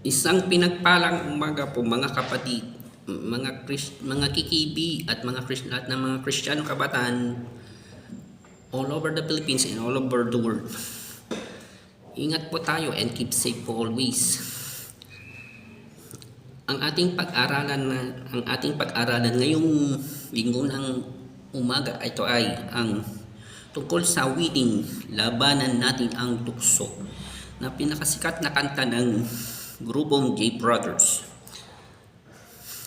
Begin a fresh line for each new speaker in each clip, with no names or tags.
Isang pinagpalang umaga po mga kapatid, mga kikibi at lahat ng mga Kristiyano kabataan all over the Philippines and all over the world. Ingat po tayo and keep safe po always. Ang ating pag-aralan ngayong linggo ng umaga ito ay ang tungkol sa winning, labanan natin ang tukso, na pinakasikat na kanta ng grupong J Brothers.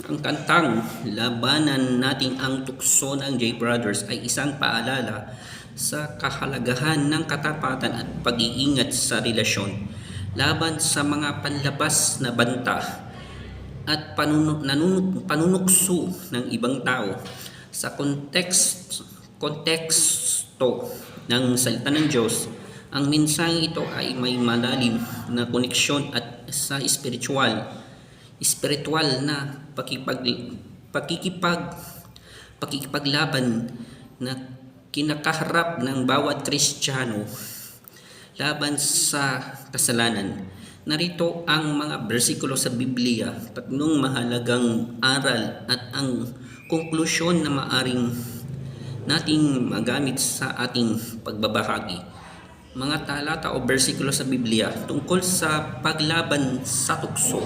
Ang kantang Labanan Natin ang Tukso ng J Brothers ay isang paalala sa kahalagahan ng katapatan at pag-iingat sa relasyon laban sa mga panlabas na banta at panunukso ng ibang tao. Sa konteksto ng salita ng Diyos, ang mensaheng ito ay may malalim na koneksyon at sa spiritual na pakikipaglaban na kinakaharap ng bawat Kristiyano laban sa kasalanan. Narito ang mga bersikulo sa Biblia, tatlong mahalagang aral at ang konklusyon na maaring nating magamit sa ating pagbabahagi. Mga talata o bersikulo sa Biblia tungkol sa paglaban sa tukso.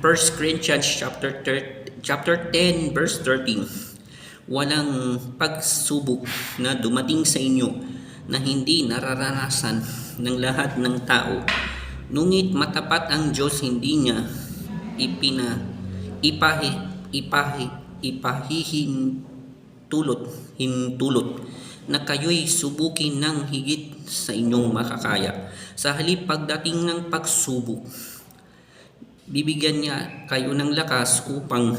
1 Corinthians chapter 10 verse 13. Walang pagsubok na dumating sa inyo na hindi nararanasan ng lahat ng tao. Ngunit matapat ang Diyos, hindi niya hintulot na kayo'y subukin ng higit sa inyong makakaya. Sa halip pagdating ng pagsubok, bibigyan niya kayo ng lakas upang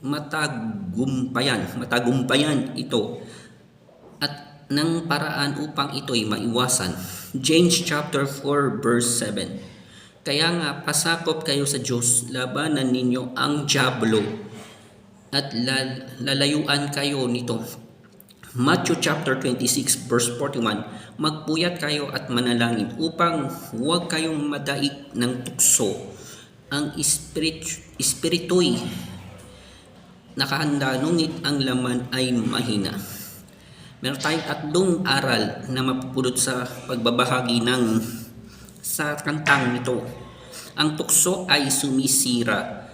matagumpayan ito at ng paraan upang ito'y maiwasan. James chapter 4 verse 7. Kaya nga pasakop kayo sa Diyos, labanan ninyo ang dyablo at lalayuan kayo nito. Matthew chapter 26 verse 41. Magpuyat kayo at manalangin upang huwag kayong madaig ng tukso. Ang espiritu'y nakahanda, ngunit ang laman ay mahina. Meron tayong tatlong aral na mapupulot sa pagbabahagi sa kantang ito. Ang tukso ay sumisira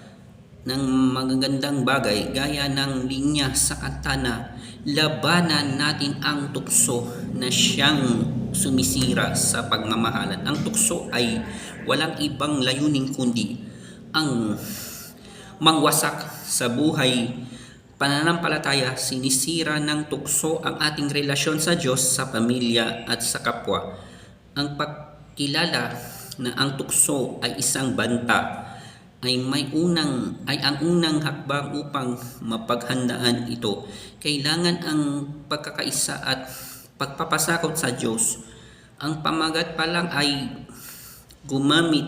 ng magagandang bagay gaya ng linya sa kanta na labanan natin ang tukso na siyang sumisira sa pagmamahalan. Ang tukso ay walang ibang layunin kundi ang mangwasak sa buhay pananampalataya. Sinisira ng tukso ang ating relasyon sa Diyos, sa pamilya at sa kapwa. Ang pagkilala na ang tukso ay isang banta ay ang unang hakbang upang mapaghandaan ito. Kailangan ang pagkakaisa at pagpapasakop sa Diyos. Ang pamagat pa lang ay gumamit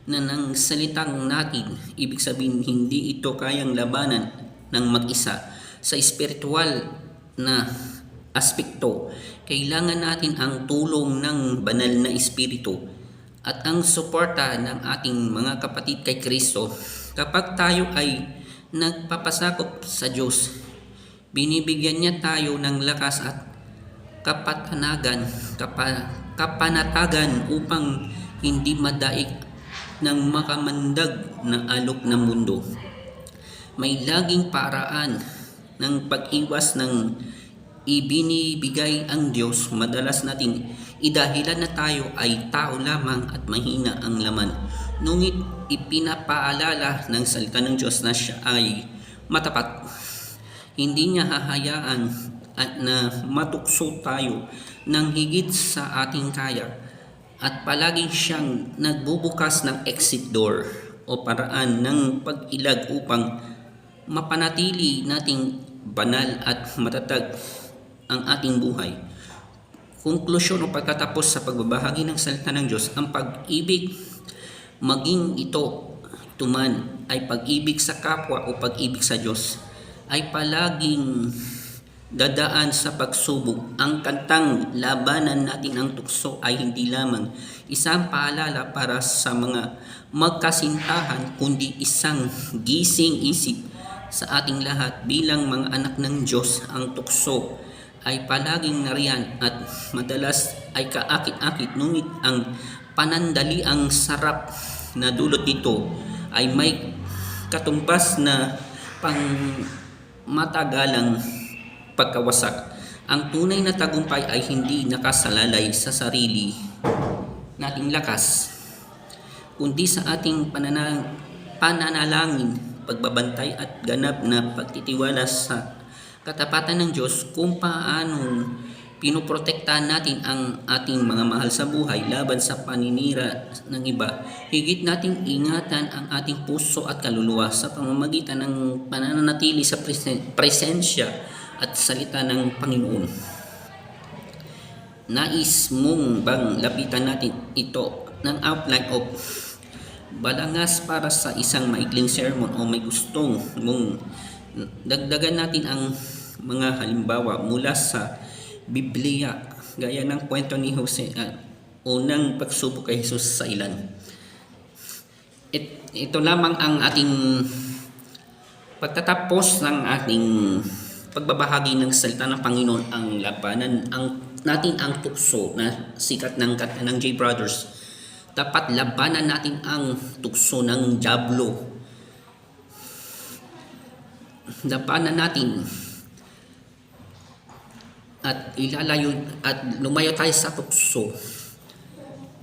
na ng salitang natin. Ibig sabihin, hindi ito kayang labanan ng mag-isa. Sa espiritual na aspekto, kailangan natin ang tulong ng banal na espiritu at ang suporta ng ating mga kapatid kay Kristo. Kapag tayo ay nagpapasakop sa Diyos, binibigyan niya tayo ng lakas at kapanatagan upang hindi madaig ng makamandag na alok ng mundo. May laging paraan ng pag-iwas ng ibinibigay ang Diyos. Madalas nating idahilan na tayo ay tao lamang at mahina ang laman. Ngunit ipinapaalala ng salita ng Diyos na siya ay matapat. Hindi niya hahayaan at na matukso tayo ng higit sa ating kaya, at palaging siyang nagbubukas ng exit door o paraan ng pag-ilag upang mapanatili nating banal at matatag ang ating buhay. Konklusyon o pagkatapos sa pagbabahagi ng salita ng Diyos, ang pag-ibig, maging ito man ay pag-ibig sa kapwa o pag-ibig sa Diyos, ay palaging dadaan sa pagsubok. Ang kantang Labanan Natin ang Tukso ay hindi lamang isang paalala para sa mga magkasintahan, kundi isang gising isip sa ating lahat bilang mga anak ng Diyos. Ang tukso ay palaging nariyan at madalas ay kaakit-akit, ngunit ang panandaliang sarap na dulot nito ay may katumbas na pang matagalang pagkawasak. Ang tunay na tagumpay ay hindi nakasalalay sa sarili nating lakas, kundi sa ating pananalangin, pagbabantay at ganap na pagtitiwala sa katapatan ng Diyos. Kung paanong pinoprotektahan natin ang ating mga mahal sa buhay laban sa paninira ng iba, higit nating ingatan ang ating puso at kaluluwa sa pamamagitan ng pananatili sa presensya at salita ng Panginoon. Nais mong bang lapitan natin ito ng outline of balangas para sa isang maikling sermon, o may gustong mong dagdagan natin ang mga halimbawa mula sa Biblia gaya ng kwento ni Jose at unang pagsubok kay Jesus sa ilan? Ito lamang ang ating pagtatapos ng ating pagbabahagi ng salita ng Panginoon. Ang labanan natin ang tukso na sikat ng kanta ng J Brothers. Dapat labanan natin ang tukso ng dyablo. Labanan natin at ilalayo at lumayo tayo sa tukso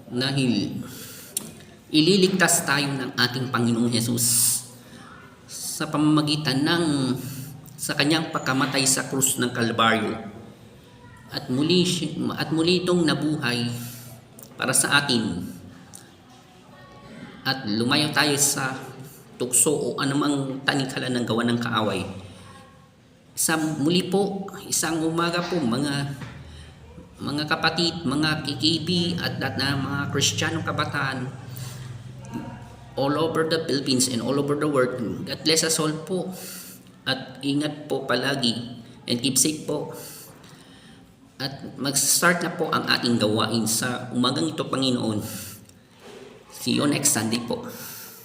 dahil ililigtas tayo ng ating Panginoong Jesus sa pamamagitan sa kanyang pagkamatay sa krus ng Kalbaryo, at muli itong nabuhay para sa atin, at lumayo tayo sa tukso o anumang tanikala ng gawa ng kaaway. Muli po, isang umaga po mga kapatid, mga kikibi at lahat na mga Kristiyanong kabataan all over the Philippines and all over the world. God bless us all po. At ingat po palagi and keep safe po. At mag-start na po ang ating gawain sa umagang ito, Panginoon. See you next Sunday po.